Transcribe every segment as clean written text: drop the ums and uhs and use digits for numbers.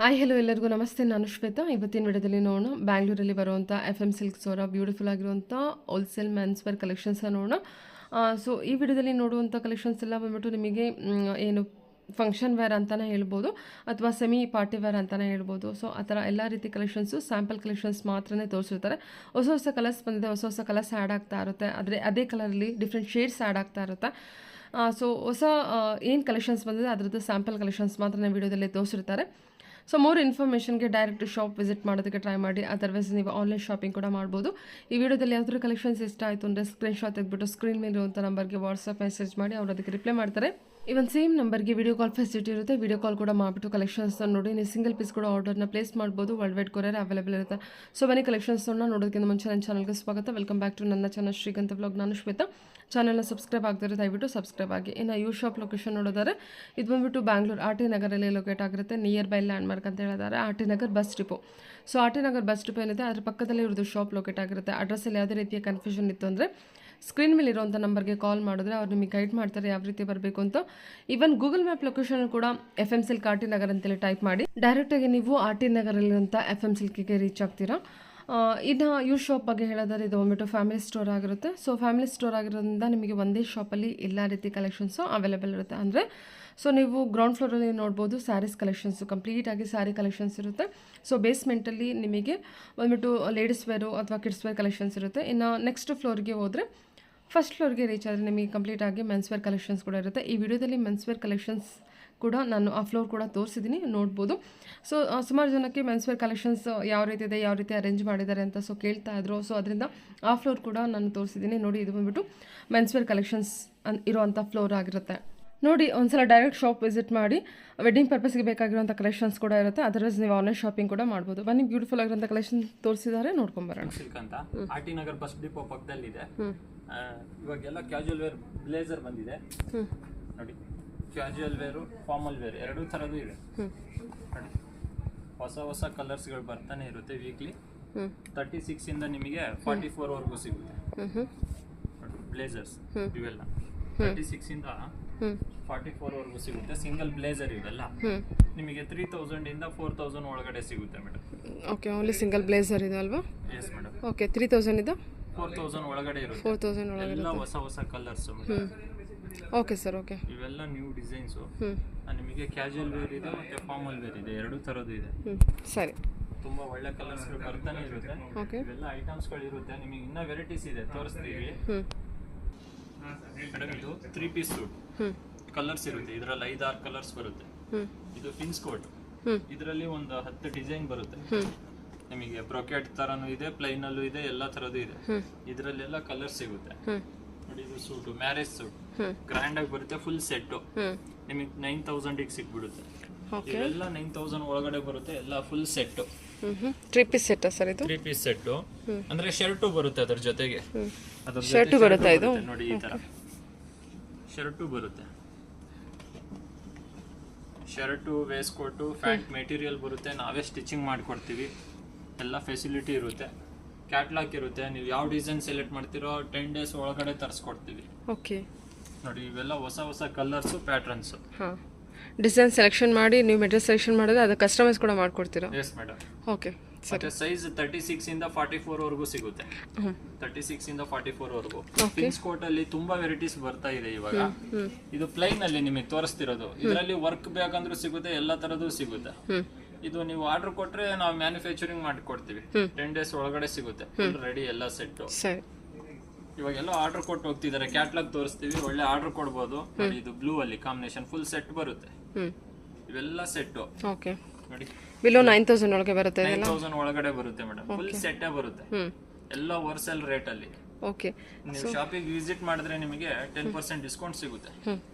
Hi hello ಎಲ್ಲರಿಗೂ ನಮಸ್ತೆ. ನಾನು ಶ್ವೇತಾ. ಇವತ್ತಿನ ವಿಡಿಯೋದಲ್ಲಿ ನೋಡೋಣ ಬ್ಯಾಂಗ್ಳೂರಲ್ಲಿ ಬರುವಂಥ FM ಸಿಲ್ಕ್ಸ್ ಅವರ ಬ್ಯೂಟಿಫುಲ್ ಆಗಿರುವಂಥ ಹೋಲ್ಸೇಲ್ ಮೆನ್ಸ್ ವೇರ್ ಕಲೆಕ್ಷನ್ಸ್ ನೋಡೋಣ. ಸೊ ಈ ವಿಡಿಯೋದಲ್ಲಿ ನೋಡುವಂಥ ಕಲೆಕ್ಷನ್ಸ್ ಎಲ್ಲ ಬಂದ್ಬಿಟ್ಟು ನಿಮಗೆ ಏನು ಫಂಕ್ಷನ್ ವೇರ್ ಅಂತಲೇ ಹೇಳ್ಬೋದು ಅಥವಾ ಸೆಮಿ ಪಾರ್ಟಿ ವೇರ್ ಅಂತಲೇ ಹೇಳ್ಬೋದು. ಸೊ ಆ ಥರ ಎಲ್ಲ ರೀತಿ ಕಲೆಕ್ಷನ್ಸು ಸ್ಯಾಂಪಲ್ ಕಲೆಕ್ಷನ್ಸ್ ಮಾತ್ರನೇ ತೋರಿಸಿರ್ತಾರೆ. ಹೊಸ ಹೊಸ ಕಲರ್ಸ್ ಬಂದಿದೆ, ಹೊಸ ಹೊಸ ಕಲರ್ಸ್ ಆ್ಯಡ್ ಆಗ್ತಾ ಇರುತ್ತೆ. ಆದರೆ ಅದೇ ಕಲರಲ್ಲಿ ಡಿಫ್ರೆಂಟ್ ಶೇಡ್ಸ್ ಆ್ಯಡ್ ಆಗ್ತಾ ಇರುತ್ತೆ. ಸೊ ಹೊಸ ಏನು ಕಲೆಕ್ಷನ್ಸ್ ಬಂದಿದೆ ಅದರದ್ದು ಸ್ಯಾಂಪಲ್ ಕಲೆಕ್ಷನ್ಸ್ ಮಾತ್ರ ವಿಡಿಯೋದಲ್ಲಿ ತೋರಿಸಿರ್ತಾರೆ. ಸೊ ಮೋರ್ ಇನ್ಫಾರ್ಮೇಷನ್ಗೆ ಡೈರೆಕ್ಟ್ ಶಾಪ್ ವಿಸಿಟ್ ಮಾಡೋದಕ್ಕೆ ಟ್ರೈ ಮಾಡಿ. ಅದರ್ವೈಸ್ ನೀವು ಆನ್ಲೈನ್ ಶಾಪಿಂಗ್ ಕೂಡ ಮಾಡ್ಬೋದು. ಈ ವಿಡಿಯೋದಲ್ಲಿ ಯಾವ್ದಾದ್ರು ಕಲೆಕ್ಷನ್ಸ್ ಇಷ್ಟ ಆಯಿತು ಅಂದರೆ ಸ್ಕ್ರೀನ್ಶಾಟ್ ತೆಗೆದುಬಿಟ್ಟು ಸ್ಕ್ರೀನ್ ಮೇಲೆ ಇರುವಂಥ ನಂಬರ್ಗೆ ವಾಟ್ಸಪ್ ಮೆಸೇಜ್ ಮಾಡಿ ಅವರು ಅದಕ್ಕೆ ರಿಪ್ಲೈ ಮಾಡ್ತಾರೆ. ಇವನ್ ಸೇಮ್ ನಂಬರ್ಗೆ ವಿಡಿಯೋ ಕಾಲ್ ಫೆಸಿಲಿಟಿ ಇರುತ್ತೆ. ವಿಡಿಯೋ ಕಾಲ್ ಕೂಡ ಮಾಡಿಬಿಟ್ಟು ಕಲೆಕ್ಷನ್ಸ್ ನೋಡಿ ನೀವು ಸಿಂಗಲ್ ಪೀಸ್ ಕೂಡ ಆರ್ಡರ್ನ ಪ್ಲೇಸ್ ಮಾಡ್ಬೋದು. ವರ್ಲ್ಡ್ ವೈಡ್ ಕೊರಿಯರ್ ಅವೈಲೇಬಲ್ ಇರುತ್ತೆ. ಸೊ ಬನ್ನಿ ಕಲೆಕ್ಷನ್ಸ್ ನೋಡೋದಕ್ಕಿಂತ ಮುಂಚೆ ನನ್ನ ಚಾನಲ್ಗೆ ಸ್ವಾಗತ. ವೆಲ್ಕಮ್ ಬ್ಯಾಕ್ ಟು ನನ್ನ ಚಾನಲ್ ಶ್ರೀಗಂಧ ಬ್ಲಾಗ್. ನಾನು ಶ್ವೇತಾ. ಚಾನಲ್ನ ಸಬ್ಸ್ಕ್ರೈಬ್ ಆಗ್ತಿರೋ ದಯವಿಟ್ಟು ಸಬ್ಸ್ಕ್ರೈಬ್ ಆಗಿ. ಇನ್ನು ಯೂ ಶಾಪ್ ಲೊಕೇಶನ್ ನೋಡಿದರೆ ಇದು ಬಂದುಬಿಟ್ಟು ಬ್ಯಾಂಗ್ಳೂರು RT ನಗರಲ್ಲಿ ಲೊಕೇಟ್ ಆಗಿರುತ್ತೆ. ನಿಯರ್ ಬೈ ಲ್ಯಾಂಡ್ಮಾರ್ಕ್ ಅಂತ ಹೇಳಿದ್ದಾರೆ RT Nagar bus depot. So RT Nagar bus depot ಏನಿದೆ ಅದ್ರ ಪಕ್ಕದಲ್ಲಿ ಇರೋದು ಶಾಪ್ ಲೊಕೇಟ್ ಆಗಿರುತ್ತೆ. ಅಡ್ರೆಸ್ಸಲ್ಲಿ ಯಾವುದೇ ರೀತಿಯ ಕನ್ಫ್ಯೂಷನ್ ಇತ್ತು ಅಂದರೆ ಸ್ಕ್ರೀನ್ ಮೇಲೆ ಇರೋಂಥ ನಂಬರ್ಗೆ ಕಾಲ್ ಮಾಡಿದ್ರೆ ಅವ್ರು ನಿಮಗೆ ಗೈಡ್ ಮಾಡ್ತಾರೆ ಯಾವ ರೀತಿ ಬರಬೇಕು ಅಂತ. ಈವನ್ ಗೂಗಲ್ ಮ್ಯಾಪ್ ಲೊಕೇಶನ್ ಕೂಡ FM ಸಿಲ್ಕ್ RT ನಗರ್ ಅಂತೇಳಿ ಟೈಪ್ ಮಾಡಿ ಡೈರೆಕ್ಟಾಗಿ ನೀವು RT ನಗರಲ್ಲಿರುವಂಥ FM ಸಿಲ್ಕಿಗೆ ರೀಚ್ ಆಗ್ತೀರಾ. ಇನ್ನು ಯೂ ಶಾಪ್ ಬಗ್ಗೆ ಹೇಳೋದಾದ್ರೆ ಇದು ಬಂದ್ಬಿಟ್ಟು ಫ್ಯಾಮಿಲಿ ಸ್ಟೋರ್ ಆಗಿರುತ್ತೆ. ಸೊ ಫ್ಯಾಮಿಲಿ ಸ್ಟೋರ್ ಆಗಿರೋದ್ರಿಂದ ನಿಮಗೆ ಒಂದೇ ಶಾಪಲ್ಲಿ ಎಲ್ಲ ರೀತಿ ಕಲೆಕ್ಷನ್ಸು ಅವೈಲೇಬಲ್ ಇರುತ್ತೆ. ಅಂದರೆ ಸೊ ನೀವು ಗ್ರೌಂಡ್ ಫ್ಲೋರಲ್ಲಿ ನೋಡ್ಬೋದು ಸ್ಯಾರೀಸ್ ಕಲೆಕ್ಷನ್ಸು ಕಂಪ್ಲೀಟಾಗಿ ಸ್ಯಾರಿ ಕಲೆಕ್ಷನ್ಸ್ ಇರುತ್ತೆ. ಸೊ ಬೇಸ್ಮೆಂಟಲ್ಲಿ ನಿಮಗೆ ಬಂದ್ಬಿಟ್ಟು ಲೇಡೀಸ್ ವೇರು ಅಥವಾ ಕಿಡ್ಸ್ ವೇರ್ ಕಲೆಕ್ಷನ್ಸ್ ಇರುತ್ತೆ. ಇನ್ನು ನೆಕ್ಸ್ಟ್ ಫ್ಲೋರ್ಗೆ ಹೋದರೆ ಫಸ್ಟ್ ಫ್ಲೋರ್ಗೆ ರೀಚ್ ಆದರೆ ನಿಮಗೆ ಕಂಪ್ಲೀಟಾಗಿ ಮೆನ್ಸ್ ವೇರ್ ಕಲೆಕ್ಷನ್ಸ್ ಕೂಡ ಇರುತ್ತೆ. ಈ ವಿಡಿಯೋದಲ್ಲಿ ಮೆನ್ಸ್ ವೇರ್ ಕಲೆಕ್ಷನ್ಸ್ ಕೂಡ ನಾನು ಆ ಫ್ಲೋರ್ ಕೂಡ ತೋರಿಸಿದ್ದೀನಿ, ನೋಡ್ಬೋದು. ಸೊ ಸುಮಾರು ಜನಕ್ಕೆ ಮೆನ್ಸ್ ವೇರ್ ಕಲೆಕ್ಷನ್ಸ್ ಯಾವ ರೀತಿ ಇದೆ, ಯಾವ ರೀತಿ ಅರೇಂಜ್ ಮಾಡಿದ್ದಾರೆ ಅಂತ ಸೊ ಕೇಳ್ತಾ ಇದ್ರು. ಸೊ ಅದರಿಂದ ಆ ಫ್ಲೋರ್ ಕೂಡ ನಾನು ತೋರಿಸಿದ್ದೀನಿ. ನೋಡಿ, ಇದು ಬಂದ್ಬಿಟ್ಟು ಮೆನ್ಸ್ ವೇರ್ ಕಲೆಕ್ಷನ್ಸ್ ಇರುವಂಥ ಫ್ಲೋರ್ ಆಗಿರುತ್ತೆ. ನೋಡಿ, ಒಂದ್ಸಲ ಡೈರೆಕ್ಟ್ ಶಾಪ್ ವಿಸಿಟ್ ಮಾಡಿ. ವೆಡ್ಡಿಂಗ್ ಪರ್ಪಸ್ಗೆ ಬೇಕಾಗಿರುವಂಥ ಕಲೆಕ್ಷನ್ಸ್ ಕೂಡ ಇರುತ್ತೆ. ಅದರ್ವೈಸ್ ನೀವು ಆನ್ಲೈನ್ ಶಾಪಿಂಗ್ ಕೂಡ ಮಾಡ್ಬೋದು. ಬನ್ನಿ, ಬ್ಯೂಟಿಫುಲ್ ಆಗಿರುವಂಥ ಕಲೆಕ್ಷನ್ ತೋರಿಸಿದ್ದಾರೆ, ನೋಡ್ಕೊಂಬರೋಣ. ಸಿಲ್ಕ್ ಅಂತ RT ನಗರ್ ಬಸ್ ಡಿಪೋ ಪಕ್ಕದಲ್ಲಿ ಇದೆ. ಇವಾಗೆಲ್ಲ ಕ್ಯಾಶುವಲ್ ವೇರ್ ಬ್ಲೇಸರ್ ಬಂದಿದೆ ನೋಡಿ. ಕ್ಯಾಶುವಲ್ ವೇರು ಫಾರ್ಮಲ್ ವೇರ್ ಎರಡೂ ಥರದ್ದು ಇದೆ ನೋಡಿ. ಹೊಸ ಹೊಸ ಕಲರ್ಸ್ಗಳು ಬರ್ತಾನೆ ಇರುತ್ತೆ ವೀಕ್ಲಿ. 36 ಇಂದ ನಿಮಗೆ 44 ವರೆಗೂ ಸಿಗುತ್ತೆ ನೋಡಿ ಬ್ಲೇಸರ್ಸ್. ಇವೆಲ್ಲ 36 ಇಂದ 44 ವರೆಗೂ ಸಿಗುತ್ತೆ. ಸಿಂಗಲ್ ಬ್ಲೇಸರ್ ಇವೆಲ್ಲ ನಿಮಗೆ 3000 ಇಂದ 4000 ಒಳಗಡೆ ಸಿಗುತ್ತೆ madam. Okay, only single blazer ಇದೆ ಅಲ್ವಾ? S madam. ಓಕೆ, 3000 ಇಂದ 4000 ಒಳಗಡೆ ಇರುತ್ತೆ. 4000 ಒಳಗಡೆ ಎಲ್ಲ ಹೊಸ ಹೊಸ ಕಲರ್ಸ್. Okay sir. ಓಕೆ, ಇವೆಲ್ಲ ನ್ಯೂ ಡಿಸೈನ್ಸ್. ನಿಮಗೆ ಕ್ಯಾಶುವಲ್ ವೇರ್ ಇದೆ ಮತ್ತೆ ಫಾರ್ಮಲ್ ವೇರ್ ಇದೆ, ಎರಡೂ ಥರದ್ದು ಇದೆ. ಸರಿ. ತುಂಬಾ ಒಳ್ಳೆ ಕಲರ್ಸ್ ಬರ್ತಾನೆ ಇರುತ್ತೆ. ಓಕೆ, ಇವೆಲ್ಲ ಐಟಮ್ಸ್ ಗಳು ಇರುತ್ತೆ. ನಿಮಗೆ ಇನ್ನ ವೆರೈಟೀಸ್ ಇದೆ, ತೋರಿಸ್ತೀವಿ ಮೇಡಮ್. ಇದು 3 ಪೀಸ್ ಸೂಟ್ ಕಲರ್ಸ್ ಇರುತ್ತೆ. ಇದರಲ್ಲಿ 5-6 ಕಲರ್ಸ್ ಬರುತ್ತೆ. ಇದು ಫಿನ್ಸ್ ಕೋಟ್. ಇದರಲ್ಲಿ ಒಂದು 10 ಡಿಸೈನ್ ಬರುತ್ತೆ. ನಿಮಗೆ ಬ್ರೊಕೆಟ್ ತರನು ಇದೆ, ಪ್ಲೈನ್ ಅಲ್ಲೂ ಇದೆ, ಎಲ್ಲ ತರದ್ದು ಇದೆ. ಇದರಲ್ಲೆಲ್ಲ ಕಲರ್ ಸಿಗುತ್ತೆ ನೋಡಿ. ಇದು ಸೂಟ್, ಮ್ಯಾರೇಜ್ ಸೂಟ್, ಗ್ರ್ಯಾಂಡ್ ಆಗಿ ಬರುತ್ತೆ. ಫುಲ್ ಸೆಟ್ ನಿಮಗೆ 9000 ಸಿಕ್ಬಿಡುತ್ತೆ. ಇವೆಲ್ಲ 9000 ಒಳಗಡೆ ಬರುತ್ತೆ. ಎಲ್ಲ full set. 3 piece set sir ಇದು? 3 ಪೀಸ್ ಸೆಟ್ ಅಂದ್ರೆ ಶರ್ಟು ಬರುತ್ತೆ ಅದ್ರ ಜೊತೆಗೆ. ಶರ್ಟು ಬರುತ್ತೆ ಇದು ನೋಡಿ. ಈ ತರ ಶರ್ಟು ಬರುತ್ತೆ. Shirt, waste coat, pant material ಬರುತ್ತೆ. ನಾವೇ ಸ್ಟಿಚಿಂಗ್ ಮಾಡಿಕೊಡ್ತೀವಿ. ಎಲ್ಲ ಫೆಸಿಲಿಟಿ ಇರುತ್ತೆ. ಕ್ಯಾಟ್ಲಾಗ್ ಇರುತ್ತೆ. ನೀವು ಯಾವ ಡಿಸೈನ್ ಸೆಲೆಕ್ಟ್ ಮಾಡ್ತೀರೋ 10 ಡೇಸ್ ಒಳಗಡೆ ತರಿಸ್ಕೊಡ್ತೀವಿ. ಓಕೆ ನೋಡಿ, ಇವೆಲ್ಲ ಹೊಸ ಹೊಸ ಕಲರ್ಸು, ಪ್ಯಾಟ್ರನ್ಸು. ಹಾಂ, ಡಿಸೈನ್ ಸೆಲೆಕ್ಷನ್ ಮಾಡಿ ನೀವು ಮೆಟೀರಿಯಲ್ ಸೆಲೆಕ್ಷನ್ ಮಾಡಿದ್ರೆ ಅದು ಕಸ್ಟಮೈಸ್ ಕೂಡ ಮಾಡ್ಕೊಡ್ತೀರಾ? Yes madam. ಓಕೆ, ಮತ್ತೆ ಸೈಜ್ 36 ಇಂದ 44 ವರೆಗೂ ಸಿಗುತ್ತೆ. 36 ಇಂದ 44 ವರೆಗೂ. ಫಿನ್ಸ್ ಕೋಟ್ ಅಲ್ಲಿ ತುಂಬಾ ವೆರೈಟೀಸ್ ಬರ್ತಾ ಇದೆ ಇವಾಗ. ಇದು ಪ್ಲೈನ್ ಅಲ್ಲಿ ನಿಮಗೆ ತೋರಿಸ್ತಿರೋದು. ಇದರಲ್ಲಿ ವರ್ಕ್ ಬೇಕಂದ್ರೂ ಸಿಗುತ್ತೆ, ಎಲ್ಲ ತರದ್ದು ಸಿಗುತ್ತೆ. ಇದು ನೀವು ಆರ್ಡರ್ ಕೊಟ್ರೆ ನಾವು ಮ್ಯಾನುಫ್ಯಾಕ್ಚರಿಂಗ್ ಮಾಡಿ ಕೊಡ್ತೀವಿ. 10 ಡೇಸ್ ಒಳಗಡೆ ಸಿಗುತ್ತೆ. ಫುಲ್ ರೆಡಿ ಎಲ್ಲ ಸೆಟ್. ಇವಾಗೆಲ್ಲ ಆರ್ಡರ್ ಕೊಟ್ಟು ಹೋಗ್ತಿದ್ದಾರೆ. ಕ್ಯಾಟ್ಲಾಗ್ ತೋರಿಸ್ತೀವಿ, ಒಳ್ಳೆ ಆರ್ಡರ್ ಕೊಡ್ಬೋದು. ನೋಡಿ, ಇದು ಬ್ಲೂ ಅಲ್ಲಿ ಕಾಂಬಿನೇಷನ್ ಫುಲ್ ಸೆಟ್ ಬರುತ್ತೆ. ಇವೆಲ್ಲ ಸೆಟ್. ಓಕೆ, ನೋಡಿ, ಬಿಲೋ 9000 ಒಳಗೆ ಬರುತ್ತೆ. 9000 ಒಳಗಡೆ ಬರುತ್ತೆ ಮೇಡಮ್. ಫುಲ್ ಸೆಟ್ ಬರುತ್ತೆ. ಎಲ್ಲ ಹೋಲ್ಸೇಲ್ ರೇಟ್ ಅಲ್ಲಿ. ಓಕೆ, ನೀವು ಶಾಪಿಗೆ ವಿಸಿಟ್ ಮಾಡಿದ್ರೆ ನಿಮಗೆ 10% ಡಿಸ್ಕೌಂಟ್ ಸಿಗುತ್ತೆ.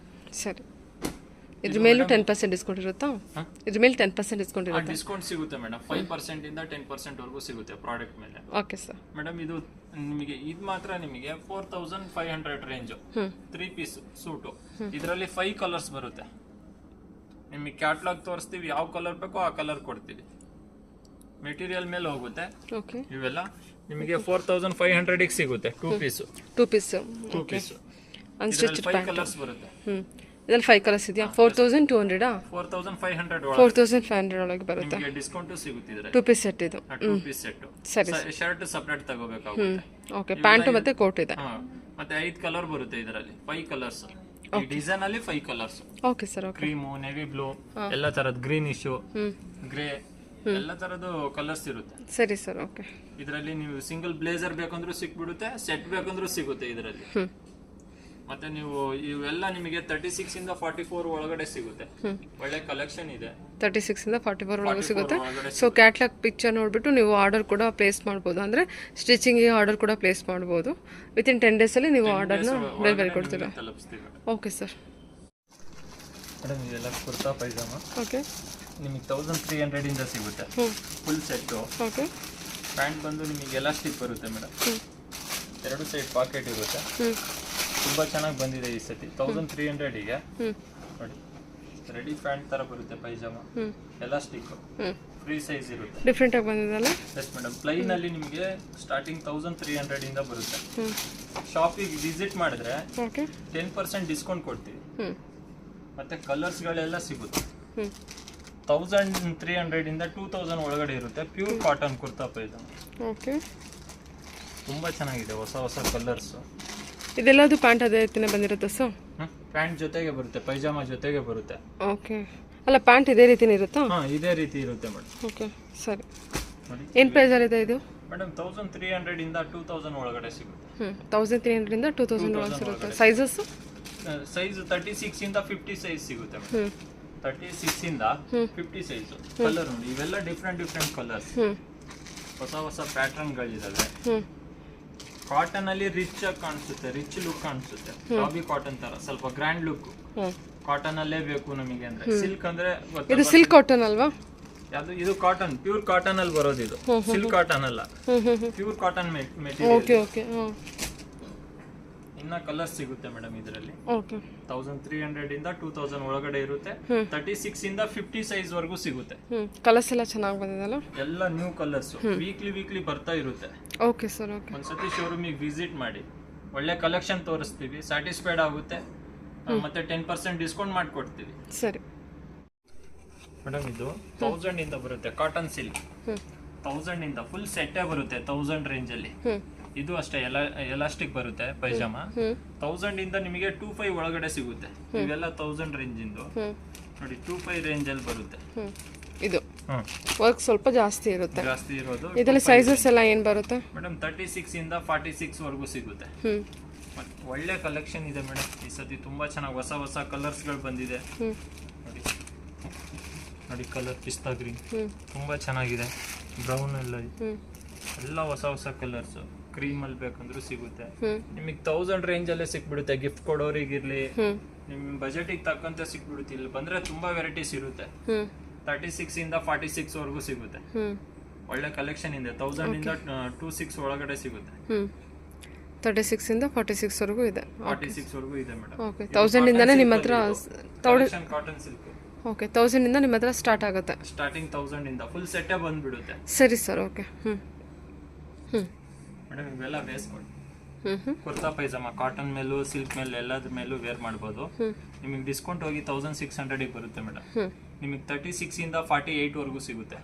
ಸರಿ. ಇದ್ರ ಮೇಲೂ 10% ಡಿಸ್ಕೌಂಟ್ ಇರುತ್ತಾ? ಇದ್ರ ಮೇಲೆ 10% ಡಿಸ್ಕೌಂಟ್ ಇರುತ್ತೆ. ಡಿಸ್ಕೌಂಟ್ ಸಿಗುತ್ತೆ ಮೇಡಮ್. 5% ಇಂದ 10% ವರೆಗೂ ಸಿಗುತ್ತೆ ಪ್ರಾಡಕ್ಟ್ ಮೇಲೆ. Okay sir. ಮೇಡಮ್, ಇದು ನಿಮಗೆ ಇದು ಮಾತ್ರ ನಿಮಗೆ 4500 ರೇಂಜ್. 3 piece suit. ಇದರಲ್ಲಿ 5 ಕಲರ್ಸ್ ಬರುತ್ತೆ. ನಿಮಗೆ ಕ್ಯಾಟ್ಲಾಗ್ ತೋರಿಸ್ತೀವಿ, ಯಾವ ಕಲರ್ ಬೇಕೋ ಆ ಕಲರ್ ಕೊಡ್ತೀವಿ. ಮೆಟೀರಿಯಲ್ ಮೇಲೆ ಹೋಗುತ್ತೆ. ಓಕೆ, ಇವೆಲ್ಲ ನಿಮಗೆ 4500 ಸಿಗುತ್ತೆ. 2 ಪೀಸ್. 2 ಪೀಸ್ ಅನ್ಸ್ಟಿಚ್ 5 ಕಲರ್ಸ್ ಬರುತ್ತೆ. ಇದ್ರಲ್ಲಿ 5 ಕಲರ್ಸ್ ಇದೆಯಾ? 4200 4500 4500 ಒಳಗೆ ಬರುತ್ತೆ. ನಿಮಗೆ ಡಿಸ್ಕೌಂಟ್ ಸಿಗುತ್ತೆ ಇದರಲ್ಲಿ. 2 ಪೀಸ್ ಸೆಟ್ ಇದು. 2 ಪೀಸ್ ಸೆಟ್. ಸರಿ. ಶರ್ಟ್ ಸಪರೇಟ್ ತಗೋಬೇಕಾಗುತ್ತೆ. ಓಕೆ, ಪ್ಯಾಂಟು ಮತ್ತೆ ಕೋಟ್ ಇದೆ. ಮತ್ತೆ 5 ಕಲರ್ ಬರುತ್ತೆ ಇದರಲ್ಲಿ. 5 ಕಲರ್ಸ್. ಈ ಡಿಸೈನ್ ಅಲ್ಲಿ 5 colours. Okay sir. Okay. Cream, navy blue, ಎಲ್ಲ ತರದ ಗ್ರೀನಿಶ್, ಗ್ರೇ, ಎಲ್ಲ ತರದ್ದು ಕಲರ್ಸ್ ಇರುತ್ತೆ. ಸರಿ ಸರ್. ಓಕೆ. ಇದರಲ್ಲಿ ನೀವು ಸಿಂಗಲ್ ಬ್ಲೇಸರ್ ಬೇಕಂದ್ರೂ ಸಿಕ್ಬಿಡುತ್ತೆ, ಸೆಟ್ ಬೇಕಂದ್ರೂ ಸಿಗುತ್ತೆ ಇದರಲ್ಲಿ. ಮತ್ತೆ ನೀವು ಇವೆಲ್ಲ ನಿಮಗೆ 36 ಇಂದ 44 ಒಳಗಡೆ ಸಿಗುತ್ತೆ. ಒಳ್ಳೆ ಕಲೆಕ್ಷನ್ ಇದೆ. 36 ಇಂದ 44 ಒಳಗೆ ಸಿಗುತ್ತೆ. ಸೊ ಕ್ಯಾಟ್ಲಾಗ್ ಪಿಕ್ಚರ್ ನೋಡ್ಬಿಟ್ಟು ನೀವು ಆರ್ಡರ್ ಕೂಡ ಪ್ಲೇಸ್ ಮಾಡ್ಬೋದು, ಅಂದರೆ ಸ್ಟಿಚಿಂಗಿಗೆ ಆರ್ಡರ್ ಕೂಡ ಪ್ಲೇಸ್ ಮಾಡ್ಬೋದು. ವಿತಿನ್ 10 ಡೇಸಲ್ಲಿ ನೀವು ಆರ್ಡರ್ನ ಡೆಲಿವರಿ ಕೊಡ್ತೀರಾ? ತಲುಪಿಸ್ತೀವಿ. Okay sir. ಮೇಡಮ್ ಇದೆಲ್ಲ ಕುರ್ತಾ ಪೈಜಾಮ. ಓಕೆ. ನಿಮಗೆ 1300 ಇಂದ ಸಿಗುತ್ತೆ ಫುಲ್ ಸೆಟ್ಟು. ಓಕೆ. ಪ್ಯಾಂಟ್ ಬಂದು ನಿಮಗೆ ಎಲಾಸ್ಟಿಕ್ ಬರುತ್ತೆ ಮೇಡಮ್. 2 ಸೈಡ್ ಪಾಕೆಟ್ ಇರುತ್ತೆ. ತುಂಬಾ ಚೆನ್ನಾಗಿ ಬಂದಿದೆ ಈ ಸತಿ. 1300ಗೆ ನೋಡಿ, ರೆಡಿ ಪ್ಯಾಂಟ್ ತರ ಬರುತ್ತೆ ಪೈಜಾಮ. ಎಲಾಸ್ಟಿಕ್, ಫ್ರೀ ಸೈಜ್ ಇರುತ್ತೆ. ಡಿಫ್ರೆಂಟ್ ಆಗಿ ಬಂದಿದಲ್ಲ? Yes madam. ಪ್ಲೈನ್ ಅಲ್ಲಿ ನಿಮಗೆ ಸ್ಟಾರ್ಟಿಂಗ್ 1300 ಇಂದ ಬರುತ್ತೆ. ಶಾಪಿಗೆ ವಿಸಿಟ್ ಮಾಡಿದ್ರೆ 10% ಡಿಸ್ಕೌಂಟ್ ಕೊಡ್ತೀವಿ. ಮತ್ತೆ ಕಲರ್ಸ್ ಗಳೆಲ್ಲ ಸಿಗುತ್ತೆ. 1300 ಇಂದ 2000 ಒಳಗಡೆ ಇರುತ್ತೆ. Pure cotton kurta pyjama. Okay. ತುಂಬಾ ಚೆನ್ನಾಗಿದೆ, ಹೊಸ ಹೊಸ ಕಲರ್ಸ್. ಇದೆಲ್ಲದು ಪ್ಯಾಂಟ್ ಅದೇ ರೀತಿನೇ ಬಂದಿರುತ್ತೆ ಸರ್? ಪ್ಯಾಂಟ್ ಜೊತೆಗೆ ಬರುತ್ತೆ, ಪೈಜಾಮ ಜೊತೆಗೆ ಬರುತ್ತೆ. ಓಕೆ. ಅಲ್ಲ, ಪ್ಯಾಂಟ್ ಇದೇ ರೀತಿನೇ ಇರುತ್ತಾ? ಇದೇ ರೀತಿ ಇರುತ್ತೆ ಮೇಡಮ್. ಓಕೆ, ಸರಿ. ನೋಡಿ ಏನು ಪ್ರೈಸಲ್ಲಿ ಇದೆ ಇದು? ಮೇಡಮ್ 1300 ಇಂದ 2000 ಒಳಗಡೆ ಸಿಗುತ್ತೆ. 1300 ಇಂದ 2000 ಒಳಗೆ ಸಿಗುತ್ತೆ. ಸೈಜಸ್? ಸೈಜ್ 36 ಇಂದ 50 ಸೈಜ್ ಸಿಗುತ್ತೆ ಮೇಡಮ್. 36 ಇಂದ 50 ಸೈಜ್. ಕಲರ್ ನೋಡಿ, ಇವೆಲ್ಲ ಡಿಫ್ರೆಂಟ್ ಕಲರ್ಸ್. ಹೊಸ ಹೊಸ ಪ್ಯಾಟರ್ನ್ ಗಳಿದಾವೆ. ಕಾಟನ್ ಅಲ್ಲಿ ರಿಚ್ ಆಗಿ ಕಾಣಿಸುತ್ತೆ, ರಿಚ್ ಲುಕ್ ಕಾಣಿಸುತ್ತೆ. ಟಾಬಿ ಕಾಟನ್ ತರ ಸ್ವಲ್ಪ ಗ್ರ್ಯಾಂಡ್ ಲುಕ್. ಕಾಟನ್ ಅಲ್ಲೇ ಬೇಕು ನಮಗೆ ಅಂದ್ರೆ. ಸಿಲ್ಕ್ ಅಂದ್ರೆ ಇದು ಸಿಲ್ಕ್ ಕಾಟನ್ ಅಲ್ವಾ? ಯಾವುದು ಇದು? ಕಾಟನ್, ಪ್ಯೂರ್ ಕಾಟನ್ ಅಲ್ಲಿ ಬರೋದು ಇದು. ಸಿಲ್ಕ್ ಕಾಟನ್ ಅಲ್ಲ, pure cotton material. Okay okay. ಇನ್ನ ಕಲರ್ ಸಿಗುತ್ತೆ ಮೇಡಮ್ ಇದರಲ್ಲಿ. ಓಕೆ. 1300 ಇಂದ 2000 ಒಳಗಡೆ ಇರುತ್ತೆ. 36 ಇಂದ 50 ಸೈಜ್ ವರೆಗೂ ಸಿಗುತ್ತೆ. ಕಲರ್ಸ್ ಎಲ್ಲ ಚೆನ್ನಾಗಿ ಬಂದಿದಲ್ಲ? ಎಲ್ಲ ನ್ಯೂ ಕಲರ್ಸ್. ವೀಕ್ಲಿ ಬರ್ತಾ ಇರುತ್ತೆ. Okay sir. ಓಕೆ. ಒಂದ್ಸತಿ ಶೋರೂಮಿಗೆ ವಿಸಿಟ್ ಮಾಡಿ, ಒಳ್ಳೆ ಕಲೆಕ್ಷನ್ ತೋರಿಸ್ತೀವಿ, ಸ್ಯಾಟಿಸ್ಫೈಡ್ ಆಗುತ್ತೆ. ಮತ್ತೆ 10% ಡಿಸ್ಕೌಂಟ್ ಮಾಡಿಕೊಡ್ತೀವಿ. ಸರಿ ಮೇಡಮ್. ಇದು 1000 ಇಂದ ಬರುತ್ತೆ ಕಾಟನ್ ಸಿಲ್ಕ್. 1000 ಇಂದ ಫುಲ್ ಸೆಟ್ಟೇ ಬರುತ್ತೆ 1000 ರೇಂಜ್ ಅಲ್ಲಿ. ಇದು ಅಷ್ಟೇ ಎಲಾಸ್ಟಿಕ್ ಬರುತ್ತೆ ಪೈಜಾಮ. 1000 ಇಂದ ನಿಮಗೆ 25 ಒಳಗಡೆ ಸಿಗುತ್ತೆ. ಇವೆಲ್ಲ 1000 ರೇಂಜ್ ಇಂದು. ನೋಡಿ 25 ರೇಂಜ್ ಅಲ್ಲಿ ಬರುತ್ತೆ ಇದು. ವರ್ಕ್ ಸ್ವಲ್ಪ ಜಾಸ್ತಿ ಇರುತ್ತೆ. ಜಾಸ್ತಿ ಇರೋದು. ಇದರಲ್ಲಿ ಸೈಜಸ್ ಎಲ್ಲ ಏನು ಬರುತ್ತೆ ಮೇಡಮ್? 36 ಇಂದ 46 ವರೆಗೂ ಸಿಗುತ್ತೆ. ಒಳ್ಳೆ ಕಲೆಕ್ಷನ್ ಇದೆ ಮೇಡಮ್ ಈ ಸತಿ. ತುಂಬಾ ಚೆನ್ನಾಗಿ ಹೊಸ ಹೊಸ ಕಲರ್ಸ್ ಗಳು ಬಂದಿದೆ. ನೋಡಿ ನೋಡಿ, ಕಲರ್ ಪಿಸ್ತಾ ಗ್ರೀನ್ ತುಂಬಾ ಚೆನ್ನಾಗಿದೆ. ಬ್ರೌನ್ ಎಲ್ಲ ಹೊಸ ಹೊಸ ಕಲರ್ಸ್. ಕ್ರೀಮ್ ಅಲ್ಲಿ ಬೇಕಂದ್ರೂ ಸಿಗುತ್ತೆ ನಿಮಗೆ. 1000 ರೇಂಜ್ ಅಲ್ಲೇ ಸಿಕ್ಬಿಡುತ್ತೆ. ಗಿಫ್ಟ್ ಕೊಡೋರಿಗಿರ್ಲಿ, ನಿಮ್ ಬಜೆಟ್ ತಕ್ಕಂತೆ ಸಿಕ್ಬಿಡುತ್ತೆ. ಇಲ್ಲಿ ಬಂದ್ರೆ ತುಂಬಾ ವೆರೈಟೀಸ್ ಇರುತ್ತೆ. 36 ಇಂದ 46 ವರೆಗೂ ಸಿಗುತ್ತೆ. ಒಳ್ಳೆ ಕಲೆಕ್ಷನ್ ಇದೆ. 1000 ಇಂದ 26 ಒಳಗಡೆ ಸಿಗುತ್ತೆ. 36 ಇಂದ 46 ವರೆಗೂ ಇದೆ. 46 ವರೆಗೂ ಇದೆ ಮೇಡಮ್. ಓಕೆ. 1000 ಇಂದಾನೇ ನಿಮ್ಮ ಹತ್ರ ಕಾಟನ್ ಸಿಲ್ಕ್. ಓಕೆ. 1000 ಇಂದ ನಿಮ್ಮ ಹತ್ರ ಸ್ಟಾರ್ಟ್ ಆಗುತ್ತೆ. ಸ್ಟಾರ್ಟಿಂಗ್ 1000 ಇಂದ ಫುಲ್ ಸೆಟ್ ಬಂದ್ಬಿಡುತ್ತೆ. ಸರಿ ಸರ್. ಓಕೆ. ಮೇಡಮ್ ಇವೆಲ್ಲ ವೇಸ್ಕೊಂಡು ಕುರ್ತಾ ಪೈಜಾಮ ಕಾಟನ್ ಮೇಲೂ ಸಿಲ್ಕ್ ಮೇಲೆ ಎಲ್ಲದ್ರ ಮೇಲೂ ವೇರ್ ಮಾಡ್ಬೋದು. ನಿಮಗೆ ಡಿಸ್ಕೌಂಟ್ ಹೋಗಿ 1600 ಬರುತ್ತೆ ಮೇಡಮ್. ನಿಮಗೆ 36 ಇಂದ 48 ವರೆಗೂ ಸಿಗುತ್ತೆ.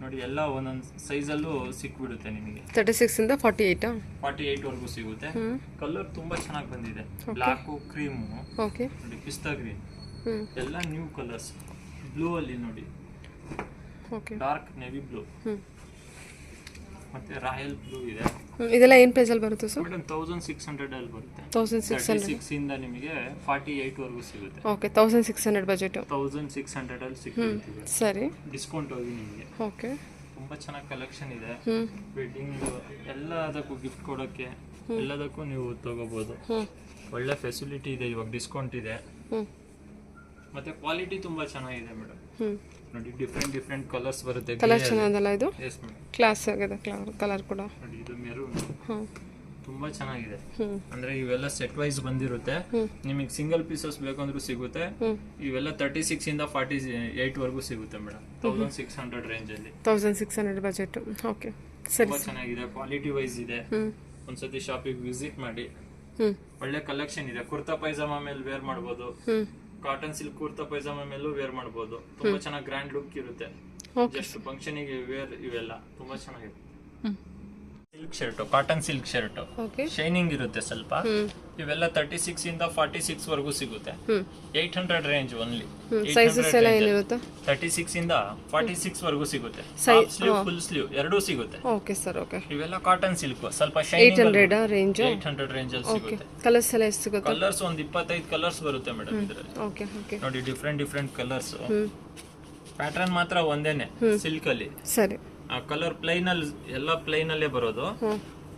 ನೋಡಿ ಎಲ್ಲ ಒಂದೊಂದು ಸೈಜ್ ಅಲ್ಲೂ ಸಿಕ್ಬಿಡುತ್ತೆ ನಿಮಗೆ. 36 ಇಂದ 48 ವರೆಗೂ ಸಿಗುತ್ತೆ. ಕಲರ್ ತುಂಬಾ ಚೆನ್ನಾಗಿ ಬಂದಿದೆ. ಬ್ಲಾಕ್, ಕ್ರೀಮು, ಓಕೆ, ನೋಡಿ ಪಿಸ್ತಾ ಗ್ರೀನ್, ಎಲ್ಲ ನ್ಯೂ ಕಲರ್ಸ್. ಬ್ಲೂ ಅಲ್ಲಿ ನೋಡಿ, ಓಕೆ, ಡಾರ್ಕ್ ನೇವಿ ಬ್ಲೂ, ಮತ್ತೆ ರಾಯಲ್ ಬ್ಲೂ ಇದೆ. ಇದೆಲ್ಲ ಏನು ಪ್ರೈಸ್ ಅಲ್ಲಿ ಬರುತ್ತೆ ಸರ್? ಮೇಡಮ್ 1600 ಅಲ್ಲಿ ಬರುತ್ತೆ. 1600 ಇಂದ ನಿಮಗೆ 48 ವರೆಗೂ ಸಿಗುತ್ತೆ. ಓಕೆ. 1600 ಬಜೆಟ್. 1600 ಅಲ್ಲಿ ಸಿಗುತ್ತೆ. ಸರಿ. ಡಿಸ್ಕೌಂಟ್ ಹೋಗಿ ನಿಮಗೆ. ಓಕೆ. ತುಂಬಾ ಚೆನ್ನಾಗಿ ಕಲೆಕ್ಷನ್ ಇದೆ. ವೆಡ್ಡಿಂಗ್ ಎಲ್ಲದಕ್ಕೂ ಗಿಫ್ಟ್ ಕೊಡೋಕ್ಕೆ ಎಲ್ಲದಕ್ಕೂ ನೀವು ತಗೋಬಹುದು. ಒಳ್ಳೆ ಫೆಸಿಲಿಟಿ ಇದೆ. ಇವಾಗ ಡಿಸ್ಕೌಂಟ್ ಇದೆ. ಮತ್ತೆ ಕ್ವಾಲಿಟಿ ತುಂಬಾ ಚೆನ್ನಾಗಿದೆ ಮೇಡಮ್. ನೋಡಿ ಡಿಫ್ರೆಂಟ್ ಕಲರ್ಸ್ ಬರುತ್ತೆ. ಕಲರ್ ಚೆನ್ನಾಗಲ್ಲ ಇದು? Yes madam. ಕ್ಲಾಸ್ ಆಗಿದೆ ಕಲರ್ ಕೂಡ. ನೋಡಿ ಇದು ಮೆರೂನ್ ತುಂಬಾ ಚೆನ್ನಾಗಿದೆ. ಅಂದ್ರೆ ಇವೆಲ್ಲ ಸೆಟ್ ವೈಸ್ ಬಂದಿರುತ್ತೆ. ನಿಮಗೆ ಸಿಂಗಲ್ ಪೀಸಸ್ ಬೇಕಂದ್ರೂ ಸಿಗುತ್ತೆ. ಇವೆಲ್ಲ 36 ಇಂದ 48 ವರೆಗೂ ಸಿಗುತ್ತೆ ಮೇಡಮ್. 1600 ರೇಂಜ್ ಅಲ್ಲಿ. 1600 ಬಜೆಟ್. ಓಕೆ. ಸರಿ. ತುಂಬಾ ಚೆನ್ನಾಗಿದೆ. ಕ್ವಾಲಿಟಿ ವೈಸ್ ಇದೆ. ಒಂದ್ಸತಿ ಶಾಪಿಗೆ ವಿಸಿಟ್ ಮಾಡಿ. ಒಳ್ಳೆ ಕಲೆಕ್ಷನ್ ಇದೆ. ಕುರ್ತಾ ಪೈಜಾಮ ಮೇಲೆ ವೇರ್ ಮಾಡಬಹುದು. ಕಾಟನ್ ಸಿಲ್ಕ್ ಕುರ್ತಾ ಪೈಜಾಮ ಮೇಲೂ ವೇರ್ ಮಾಡಬಹುದು. ತುಂಬಾ ಚೆನ್ನಾಗಿ ಗ್ರ್ಯಾಂಡ್ ಲುಕ್ ಇರುತ್ತೆ. ಜಸ್ಟ್ ಫಂಕ್ಷನ್ ಗೆ ವೇರ್ ಇವೆಲ್ಲ ತುಂಬಾ ಚೆನ್ನಾಗಿದೆ. Silk shirt, cotton silk shirt, shining ಇರುತ್ತೆ ಸ್ವಲ್ಪ. ಇವೆಲ್ಲ 36 ಇಂದ 46 ವರೆಗೂ ಸಿಗುತ್ತೆ. 800 ರೇಂಜ್ ಓನ್ಲಿ. ಸೈಜಸ್ ಎಲ್ಲ ಏನಿರುತ್ತೆ? 36 ಇಂದ 46 ವರೆಗೂ ಸಿಗುತ್ತೆ. ಹಾಫ್ ಸ್ಲೀವ್, ಫುಲ್ ಸ್ಲೀವ್ ಎರಡೂ ಸಿಗುತ್ತೆ. Okay sir, okay. ಇವೆಲ್ಲ ಕಾಟನ್ ಸಿಲ್ಕ್, ಸ್ವಲ್ಪ ಶೈನಿಂಗ್. 800 ರೇಂಜ್. 800 ರೇಂಜ್ ಅಲ್ಲಿ ಸಿಗುತ್ತೆ. ಕಲರ್ಸ್ ಎಲ್ಲ ಎಷ್ಟು ಸಿಗುತ್ತೆ? ಕಲರ್ಸ್ ಒಂದು 25 ಕಲರ್ಸ್ ಬರುತ್ತೆ ಮೇಡಮ್ ಇದರಲ್ಲಿ. Okay, okay. ನೋಡಿ ಡಿಫ್ರೆಂಟ್ ಕಲರ್ಸ್. ಪ್ಯಾಟರ್ನ್ ಮಾತ್ರ ಒಂದೇನೆ ಸಿಲ್ಕ್ ಅಲ್ಲಿ. ಸರಿ. ಆ ಕಲರ್ ಪ್ಲೈನ್ ಅಲ್ಲಿ ಎಲ್ಲ ಪ್ಲೈನ್ ಅಲ್ಲೇ ಬರೋದು.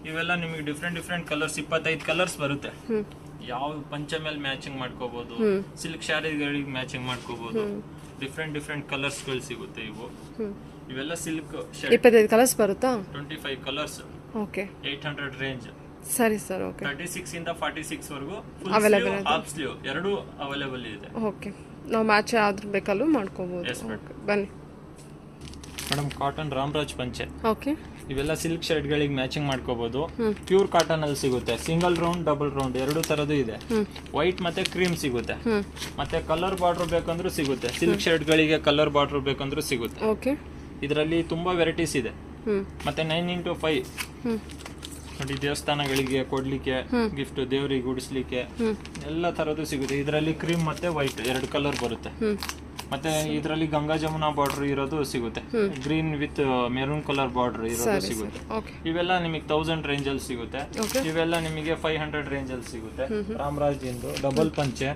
ಇವೆಲ್ಲ ನಿಮಗೆ ಡಿಫ್ರೆಂಟ್ ಕಲರ್ಸ್, 25 ಕಲರ್ಸ್ ಬರುತ್ತೆ. ಯಾವ ಪಂಚೆ ಮೇಲೆ ಮ್ಯಾಚಿಂಗ್ ಮಾಡ್ಕೋಬಹುದು, ಸಿಲ್ಕ್ ಶಾರೀಗಳಿಗೆ ಮ್ಯಾಚಿಂಗ್ ಮಾಡ್ಕೋಬಹುದು. ಡಿಫ್ರೆಂಟ್ ಕಲರ್ಸ್ ಗಳು ಸಿಗುತ್ತೆ ಇವು. ಇವೆಲ್ಲ ಸಿಲ್ಕ್ ಶರ್ಟ್. 25 ಕಲರ್ಸ್ ಬರುತ್ತಾ? 25 ಕಲರ್ಸ್. ಓಕೆ. 800 ರೇಂಜ್. ಸರಿ ಸರ್, ಓಕೆ. 36 ಇಂದ 46 ವರೆಗೂ ಅವೈಲೇಬಲ್, ಹಾಫ್ ಸ್ಲೀವ್ ಎರಡೂ ಅವೈಲೇಬಲ್ ಇದೆ. ಓಕೆ. ನಾವು ಮ್ಯಾಚ್ ಆದ್ರೂ ಬೇಕಲ್ಲೂ ಮಾಡ್ಕೋಬಹುದು. ಬನ್ನಿ ಮೇಡಮ್, ಕಾಟನ್ ರಾಮರಾಜ್ ಪಂಚೆ. ಓಕೆ. ಇವೆಲ್ಲ ಸಿಲ್ಕ್ ಶರ್ಟ್ ಗಳಿಗೆ ಮ್ಯಾಚಿಂಗ್ ಮಾಡ್ಕೋಬಹುದು. ಪ್ಯೂರ್ ಕಾಟನ್ ಅಲ್ಲಿ ಸಿಗುತ್ತೆ. ಸಿಂಗಲ್ ರೌಂಡ್, ಡಬಲ್ ರೌಂಡ್ ಎರಡು ತರದ್ದು ಇದೆ. ವೈಟ್ ಮತ್ತೆ ಕ್ರೀಮ್ ಸಿಗುತ್ತೆ. ಮತ್ತೆ ಕಲರ್ ಬಾರ್ಡರ್ ಬೇಕಂದ್ರೂ ಸಿಗುತ್ತೆ. ಸಿಲ್ಕ್ ಶರ್ಟ್ ಗಳಿಗೆ ಕಲರ್ ಬಾರ್ಡರ್ ಬೇಕಂದ್ರೂ ಸಿಗುತ್ತೆ. ಓಕೆ. ಇದರಲ್ಲಿ ತುಂಬಾ ವೆರೈಟೀಸ್ ಇದೆ. ಮತ್ತೆ 9x5 ನೋಡಿ, ದೇವಸ್ಥಾನಗಳಿಗೆ ಕೊಡ್ಲಿಕ್ಕೆ, ಗಿಫ್ಟ್ ದೇವರಿಗೆ ಉಡಿಸ್ಲಿಕ್ಕೆ ಎಲ್ಲ ತರದ್ದು ಸಿಗುತ್ತೆ. ಇದರಲ್ಲಿ ಕ್ರೀಮ್ ಮತ್ತೆ ವೈಟ್ ಎರಡು ಕಲರ್ ಬರುತ್ತೆ. ಮತ್ತೆ ಇದರಲ್ಲಿ ಗಂಗಾ ಜಮುನಾ ಬಾರ್ಡರ್ ಇರೋದು ಸಿಗುತ್ತೆ. Green with maroon colour border ಇರೋದು ಸಿಗುತ್ತೆ. ಇವೆಲ್ಲ ನಿಮಗೆ 1000 ರೇಂಜ್ ಅಲ್ಲಿ ಸಿಗುತ್ತೆ. ಇವೆಲ್ಲ ನಿಮಗೆ 500 ರೇಂಜ್ ಅಲ್ಲಿ ಸಿಗುತ್ತೆ. ರಾಮರಾಜ್ ಇಂದು ಡಬಲ್ ಪಂಚೆ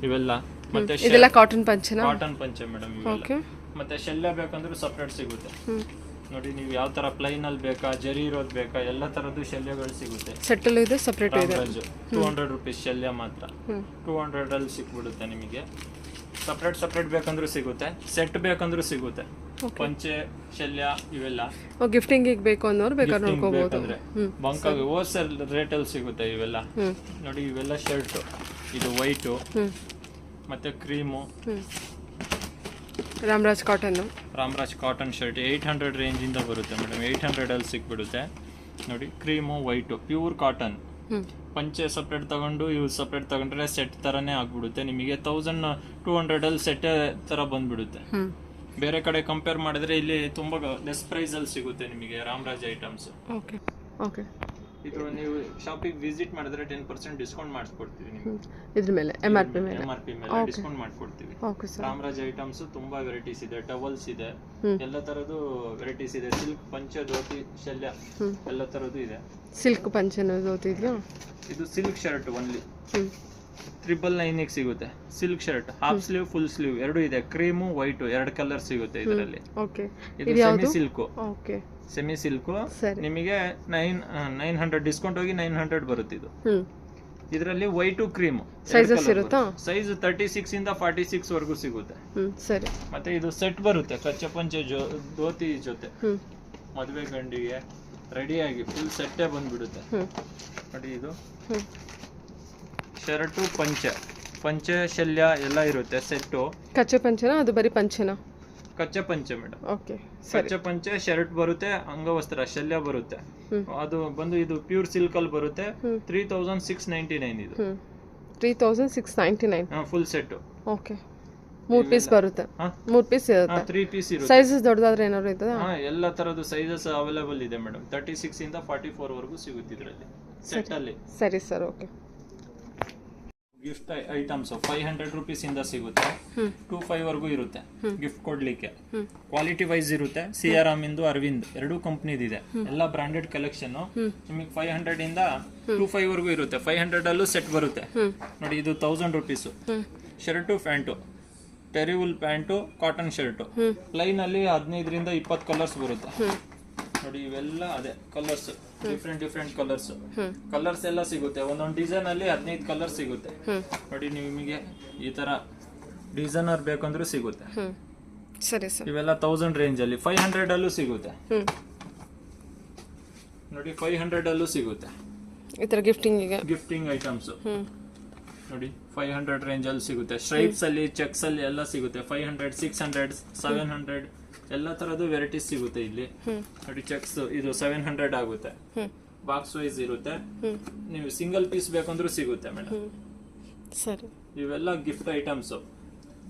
ಇವೆಲ್ಲ. ಮತ್ತೆ ಇದೆಲ್ಲ ಕಾಟನ್ ಪಂಚೆ. ಕಾಟನ್ ಪಂಚೆ ಮೇಡಮ್ ಇವೆಲ್ಲ. ಮತ್ತೆ ಶೆಲ್ಲ ಬೇಕಂದ್ರೆ ಸಪರೇಟ್ ಸಿಗುತ್ತೆ. ನೋಡಿ, ನೀವು ಯಾವ ತರ ಪ್ಲೈನ್ ಅಲ್ಲಿ ಬೇಕಾ, ಜರಿ ಇರೋದು ಬೇಕಾ, ಎಲ್ಲ ತರದ್ದು ಶಲ್ಯಗಳು ಸಿಗುತ್ತೆ. ಸೆಟ್ಟಲ್ ಇದೆ, ಸಪರೇಟ್ ಇದೆ. 200 ರೂಪೀಸ್ ಶಲ್ಯ ಮಾತ್ರ. 200 ಅಲ್ಲಿ ಸಿಕ್ಬಿಡುತ್ತೆ ನಿಮಗೆ. ಸಪರೇಟ್ ಬೇಕಂದ್ರೂ ಸಿಗುತ್ತೆ, ಸೆಟ್ ಬೇಕಂದ್ರೂ ಸಿಗುತ್ತೆ. ಪಂಚೆ, ಶಲ್ಯ ಇವೆಲ್ಲ ಗಿಫ್ಟಿಂಗ್ ಬೇಕು ಅನ್ನೋರು ಬೇಕಾದ್ರೆ ನೋಡ್ಕೋಬಹುದು. ಬಂಕಾಗಿ ಹೋಲ್ಸೇಲ್ ರೇಟ್ ಅಲ್ಲಿ ಸಿಗುತ್ತೆ ಇವೆಲ್ಲ. ನೋಡಿ, ಇವೆಲ್ಲ ಶರ್ಟ್. ಇದು ವೈಟು ಮತ್ತೆ cream. Ramaraj cotton shirt 800 range ಇಂದ ಬರುತ್ತೆ ಮೇಡಮ್. 800 ಅಲ್ಲಿ ಸಿಕ್ಬಿಡುತ್ತೆ. ನೋಡಿ, ಕ್ರೀಮು ವೈಟು ಪ್ಯೂರ್ ಕಾಟನ್. ಪಂಚೆ ಸಪ್ರೇಟ್ ತಗೊಂಡು ಇವು ಸಪ್ರೇಟ್ ತಗೊಂಡ್ರೆ ಸೆಟ್ ತರನೇ ಆಗ್ಬಿಡುತ್ತೆ ನಿಮಗೆ. 1200 ಅಲ್ಲಿ ಸೆಟ್ ತರ ಬಂದ್ಬಿಡುತ್ತೆ. ಬೇರೆ ಕಡೆ ಕಂಪೇರ್ ಮಾಡಿದ್ರೆ ಇಲ್ಲಿ ತುಂಬಾ ಲೆಸ್ ಪ್ರೈಸ್ ಅಲ್ಲಿ ಸಿಗುತ್ತೆ ನಿಮಗೆ ರಾಮರಾಜ್ ಐಟಮ್ಸ್. ಇದು ನೀವು ಶಾಪಿಗೆ ವಿಸಿಟ್ ಮಾಡಿದ್ರೆ 10% ಡಿಸ್ಕೌಂಟ್ ಮಾಡಿಸ್ಕೊಡ್ತೀವಿ ನಿಮಗೆ. ಇದ್ರ ಮೇಲೆ MRP ಮೇಲೆ ಡಿಸ್ಕೌಂಟ್ ಮಾಡ್ಕೊಡ್ತೀವಿ. ರಾಮರಾಜ್ ಐಟಮ್ಸ್ ತುಂಬಾ ವೆರೈಟೀಸ್ ಇದೆ. ಟವಲ್ಸ್ ಇದೆ, ಎಲ್ಲ ತರದ್ದು ವೆರೈಟೀಸ್ ಇದೆ. ಸಿಲ್ಕ್ ಪಂಚೆ, ಧೋತಿ, ಶಲ್ಯ ಎಲ್ಲ ತರದ್ದು ಇದೆ. ಸಿಲ್ಕ್ ಪಂಚೆ ಧೋತಿ ಇದೆಯಾ? ಇದು ಸಿಲ್ಕ್ ಶರ್ಟ್ ಓನ್ಲಿ 999 ಸಿಗುತ್ತೆ. Silk shirt half sleeve, full sleeve ಎರಡು ಇದೆ. ಕ್ರೀಮು, ವೈಟ್ ಎರಡು ಕಲರ್ ಸಿಗುತ್ತೆ ಇದರಲ್ಲಿ. ಇದು ಸೆಮಿ ಸಿಲ್ಕ್. ಸೆಮಿ ಸಿಲ್ಕ್ ನಿಮಗೆ 900 ಡಿಸ್ಕೌಂಟ್ ಹೋಗಿ 900 ಬರುತ್ತೆ ಇದು. ಇದರಲ್ಲಿ ವೈಟ್ ಕ್ರೀಮ್ ಸೈಜಸ್ ಇರುತ್ತಾ? ಸೈಜ್ 36 ಇಂದ 46 ವರೆಗೂ ಸಿಗುತ್ತೆ. ಸರಿ. ಮತ್ತೆ ಇದು ಸೆಟ್ ಬರುತ್ತೆ, ಕಚ್ಚೆ ಪಂಚೆ ಧೋತಿ ಜೊತೆ ಮದುವೆ ಗಂಡಿಗೆ ರೆಡಿಯಾಗಿ ಫುಲ್ ಸೆಟ್ಟೇ ಬಂದ್ಬಿಡುತ್ತೆ. ನೋಡಿ, ಇದು ಶರ್ಟು, ಪಂಚೆ ಶಲ್ಯ ಎಲ್ಲ ಇರುತ್ತೆ ಸೆಟ್ಟು. ಕಚ್ಚೆ ಪಂಚೆನಾ? ಅದು ಬರೀ ಪಂಚೆನಾ? ಕಚ್ಚೆ ಪಂಚೆ ಮೇಡಮ್. ಓಕೆ. ಕಚ್ಚೆ ಪಂಚೆ ಶರ್ಟ್ ಬರುತ್ತೆ, ಅಂಗವಸ್ತ್ರ ಶಲ್ಯ ಬರುತ್ತೆ. ಅದು ಬಂದು ಇದು ಪ್ಯೂರ್ ಸಿಲ್ಕ್ ಅಲ್ಲಿ ಬರುತ್ತೆ. 3699 ಇದು. 3699 ಫುಲ್ ಸೆಟ್. ಓಕೆ. 3 ಪೀಸ್ ಬರುತ್ತೆ. 3 ಪೀಸ್ ಇರುತ್ತೆ. 3 ಪೀಸ್ ಇರುತ್ತೆ. ಸೈಜಸ್ ದೊಡ್ಡದಾದ್ರೆ ಏನಾದ್ರು ಇರ್ತದಾ? ಎಲ್ಲ ತರದ್ದು ಸೈಜಸ್ ಅವೈಲೇಬಲ್ ಇದೆ ಮೇಡಮ್. 36 ಇಂದ 44 ವರೆಗೂ ಸಿಗುತ್ತೆ ಇದರಲ್ಲಿ ಸೆಟ್ ಅಲ್ಲಿ. ಸರಿ sir, okay. Gift items 500 rupees ಇಂದ ಸಿಗುತ್ತೆ. 25 ವರೆಗೂ ಇರುತ್ತೆ ಗಿಫ್ಟ್ ಕೊಡ್ಲಿಕ್ಕೆ. ಕ್ವಾಲಿಟಿ ವೈಸ್ ಇರುತ್ತೆ. ಸಿಯಾರಾಮ್ ಇಂದು, ಅರವಿಂದ್ ಎರಡೂ ಕಂಪ್ನಿದಿದೆ. ಎಲ್ಲ ಬ್ರಾಂಡೆಡ್ ಕಲೆಕ್ಷನ್. ನಿಮಗೆ 500 ಇಂದ 25 ವರೆಗೂ ಇರುತ್ತೆ. 500 ಅಲ್ಲೂ ಸೆಟ್ ಬರುತ್ತೆ. ನೋಡಿ, ಇದು 1000 rupees. Shirt, pant, terrywool pant, cotton shirt. Plain ಅಲ್ಲಿ 15 ರಿಂದ 20 ಕಲರ್ಸ್ ಬರುತ್ತೆ. ನೋಡಿ, ಇವೆಲ್ಲ ಅದೇ ಕಲರ್ಸ್, ಡಿಫ್ರೆಂಟ್ ಕಲರ್ಸ್ ಎಲ್ಲ ಸಿಗುತ್ತೆ. ಒಂದೊಂದು ಡಿಸೈನ್ ಅಲ್ಲಿ 15 ಕಲರ್ ಸಿಗುತ್ತೆ. ನೋಡಿ, ನಿಮಗೆ ಈ ತರ ಡಿಸೈನರ್ ಬೇಕಂದ್ರೂ ಸಿಗುತ್ತೆ. ಸರಿ ಸರ್. ಇವೆಲ್ಲ 1000 ರೇಂಜ್ ಅಲ್ಲಿ. 500 ಅಲ್ಲೂ ಸಿಗುತ್ತೆ. ನೋಡಿ, 500 ಅಲ್ಲೂ ಸಿಗುತ್ತೆ ಈ ತರ ಗಿಫ್ಟಿಂಗ್ ಐಟಮ್ಸ್. ನೋಡಿ, 500 ರೇಂಜ್ ಅಲ್ಲಿ ಸಿಗುತ್ತೆ. ಸ್ಟ್ರೈಪ್ಸ್ ಅಲ್ಲಿ, ಚೆಕ್ಸ್ ಅಲ್ಲಿ ಎಲ್ಲ ಸಿಗುತ್ತೆ. 500, 600, 700 ಎಲ್ಲ ತರದ್ದು ವೆರೈಟೀಸ್ ಸಿಗುತ್ತೆ ಇಲ್ಲಿ. ನೋಡಿ, ಚೆಕ್ಸ್ ಇದು 700 ಆಗುತ್ತೆ. ಬಾಕ್ಸ್ ವೈಸ್ ಇರುತ್ತೆ. ನೀವು ಸಿಂಗಲ್ ಪೀಸ್ ಬೇಕಂದ್ರೂ ಸಿಗುತ್ತೆ ಮೇಡಮ್. ಸರಿ. ಇವೆಲ್ಲ ಗಿಫ್ಟ್ ಐಟಮ್ಸು.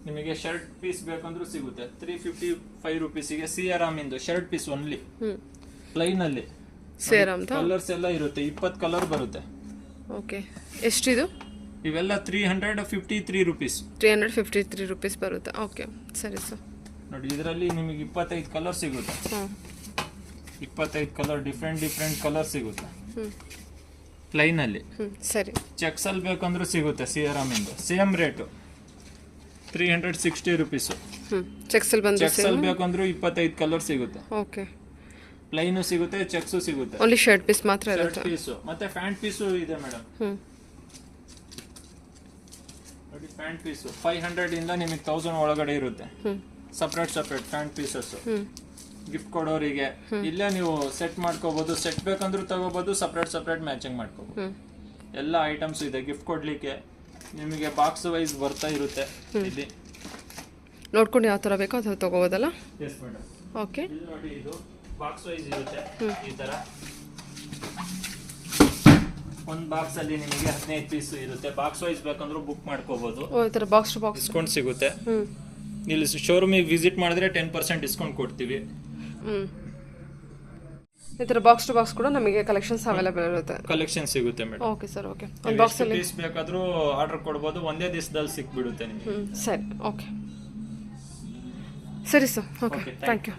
ನಿಮಗೆ ಶರ್ಟ್ ಪೀಸ್ ಬೇಕಂದ್ರೂ ಸಿಗುತ್ತೆ 355 ರುಪೀಸಿಗೆ. ಸಿಯಾರಾಮಿಂದು ಶರ್ಟ್ ಪೀಸ್ ಓನ್ಲಿ ಪ್ಲೈನ್ ಅಲ್ಲಿ. ಸೇರಾಮ್ ಕಲರ್ಸ್ ಎಲ್ಲ ಇರುತ್ತೆ, 20 ಕಲರ್ ಬರುತ್ತೆ. ಓಕೆ, ಎಷ್ಟಿದು? ಇವೆಲ್ಲ 353 ರುಪೀಸ್. 353 ರುಪೀಸ್ ಬರುತ್ತೆ. ಓಕೆ, ಸರಿ ಸರ್. ನೋಡಿ ಇದರಲ್ಲಿ ನಿಮಗೆ 25 ಕಲರ್ ಸಿಗುತ್ತೆ. 25 ಕಲರ್ ಡಿಫ್ರೆಂಟ್ ಕಲರ್ ಸಿಗುತ್ತೆ ಪ್ಲೈನ್ ಅಲ್ಲಿ. ಸರಿ. ಚೆಕ್ಸ್ ಅಲ್ಲಿ ಬೇಕಂದ್ರೂ ಸಿಗುತ್ತೆ ಸಿಯಾರಾಮಿಂದು. Same rate 360 rupees. ಚೆಕ್ಸ್ ಅಲ್ಲಿ ಬಂದ್ರೆ ಚೆಕ್ಸ್ ಅಲ್ಲಿ ಬೇಕಂದ್ರೂ 25 ಕಲರ್ ಸಿಗುತ್ತೆ. ಓಕೆ, ಪ್ಲೈನು ಸಿಗುತ್ತೆ, ಚೆಕ್ಸು ಸಿಗುತ್ತೆ. ಓನ್ಲಿ ಶರ್ಟ್ ಪೀಸ್ ಮಾತ್ರ ಶರ್ಟ್ ಇರುತ್ತೆ. ಪೀಸು ಮತ್ತೆ ಪ್ಯಾಂಟ್ ಪೀಸು ಇದೆ ಮೇಡಮ್. ನೋಡಿ ಪ್ಯಾಂಟ್ ಪೀಸು 500 ಇಂದ ನಿಮಗೆ 1000 ಒಳಗಡೆ ಇರುತ್ತೆ. ಸಪ್ರೇಟ್ ಪ್ಯಾಂಟ್ ಪೀಸಸ್ ಗಿಫ್ಟ್ ಕೊಡೋರಿಗೆ. ಇಲ್ಲೇ ನೀವು ಸೆಟ್ ಮಾಡ್ಕೋಬಹುದು, ಸೆಟ್ ಬೇಕಂದ್ರೂ ತಗೋಬಹುದು, ಸಪ್ರೇಟ್ ಮ್ಯಾಚಿಂಗ್ ಮಾಡ್ಕೋಬಹುದು. ಎಲ್ಲ ಐಟಮ್ಸ್ ಇದೆ ಗಿಫ್ಟ್ ಕೊಡ್ಲಿಕ್ಕೆ. ನಿಮಗೆ ಬಾಕ್ಸ್ ವೈಸ್ ಬರ್ತಾ ಇರುತ್ತೆ. ಇಲ್ಲಿ ನೋಡ್ಕೊಂಡು ಯಾವ ಥರ ಬೇಕೋ ಅದು ತಗೋಬೋದಲ್ಲ? S madam. ಓಕೆ, ಇಲ್ಲಿ ನೋಡಿ ಇದು ಬಾಕ್ಸ್ ವೈಸ್ ಇರುತ್ತೆ. ಈ ತರ ಒಂದು ಬಾಕ್ಸ್ ಅಲ್ಲಿ ನಿಮಗೆ 15 ಪೀಸ್ ಇರುತ್ತೆ. ಬಾಕ್ಸ್ ವೈಸ್ ಬೇಕಂದ್ರೂ ಬುಕ್ ಮಾಡ್ಕೋಬಹುದು. ಈ ಥರ ಬಾಕ್ಸ್ ಟು ಬಾಕ್ಸ್ ಡಿಸ್ಕೌಂಟ್ ಸಿಗುತ್ತೆ. ಇಲ್ಲಿ ಶೋರೂಮಿಗೆ ವಿಸಿಟ್ ಮಾಡಿದ್ರೆ 10% ಡಿಸ್ಕೌಂಟ್ ಕೊಡ್ತೀವಿ. ಈ ಥರ ಬಾಕ್ಸ್ ಟು ಬಾಕ್ಸ್ ಕೂಡ ನಮಗೆ ಕಲೆಕ್ಷನ್ಸ್ ಅವೈಲೇಬಲ್ ಇರುತ್ತೆ. ಕಲೆಕ್ಷನ್ ಸಿಗುತ್ತೆ ಮೇಡಮ್. Okay sir. ಓಕೆ, ಒಂದು ಬಾಕ್ಸ್ ಅಲ್ಲಿ ಪೀಸ್ ಬೇಕಾದ್ರೂ ಆರ್ಡರ್ ಕೊಡ್ಬೋದು, ಒಂದೇ ದಿವಸದಲ್ಲಿ ಸಿಕ್ಬಿಡುತ್ತೆ ನಿಮಗೆ. ಸರಿ. ಓಕೆ, ಸರಿ ಸರ್. Okay, thank you.